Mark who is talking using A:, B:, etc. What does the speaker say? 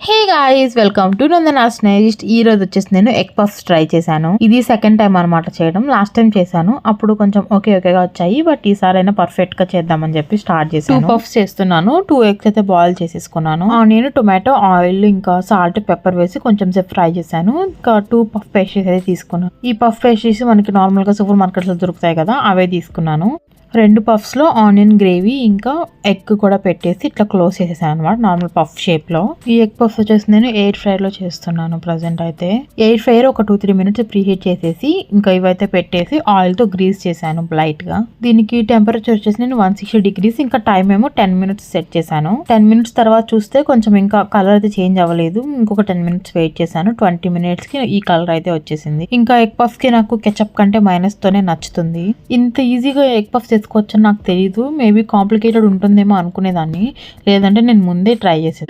A: Hey guys, welcome to Nandana's next. ఈ రోజు వచ్చేసి నేను ఎగ్ పఫ్స్ ట్రై చేశాను. ఇది సెకండ్ టైం అనమాట చేయడం. లాస్ట్ టైం చేశాను, అప్పుడు కొంచెం ఓకేగా వచ్చాయి. బట్ ఈసారి అయినా పర్ఫెక్ట్ గా చేద్దామని చెప్పి స్టార్ట్ చేశాను. 2 పఫ్స్ చేస్తున్నాను. 2 ఎగ్స్ అయితే బాయిల్ చేసేసుకున్నాను. నేను టొమాటో, ఆయిల్, ఇంకా సాల్ట్, పెప్పర్ వేసి కొంచెం సేపు ఫ్రై చేశాను. ఇంకా 2 పఫ్ పేస్ట్రీస్ అయితే తీసుకున్నాను. ఈ పఫ్ పేస్ట్రీస్ మనకి నార్మల్ గా సూపర్ మార్కెట్స్ లో దొరుకుతాయి కదా, అవే తీసుకున్నాను. 2 పఫ్స్ లో ఆనియన్ గ్రేవీ ఇంకా ఎగ్ కూడా పెట్టేసి ఇట్లా క్లోజ్ చేసేసాను అనమాట, నార్మల్ పఫ్ షేప్ లో. ఈ ఎగ్ పఫ్స్ వచ్చేసి నేను ఎయిర్ ఫ్రైర్ లో చేస్తున్నాను ప్రజెంట్ అయితే. ఎయిర్ ఫ్రైర్ ఒక 2-3 మినిట్స్ ప్రీ హీట్ చేసేసి ఇంకా ఇవైతే పెట్టేసి ఆయిల్ తో గ్రీస్ చేశాను లైట్ గా. దీనికి టెంపరేచర్ వచ్చేసి నేను 160 degrees, ఇంకా టైం ఏమో 10 minutes సెట్ చేశాను. 10 minutes తర్వాత చూస్తే కొంచెం ఇంకా కలర్ అయితే చేంజ్ అవ్వలేదు. ఇంకొక 10 minutes వెయిట్ చేశాను. 20 minutes కి ఈ కలర్ అయితే వచ్చేసింది. ఇంకా ఎగ్ పఫ్ కి నాకు కెచప్ కంటే మైనస్ తోనే నచ్చుతుంది. ఇంత ఈజీగా ఎగ్ పఫ్ చేసుకోవచ్చు నాకు తెలియదు. మేబీ కాంప్లికేటెడ్ ఉంటుందేమో అనుకునేదాన్ని, లేదంటే నేను ముందే ట్రై చేసేది.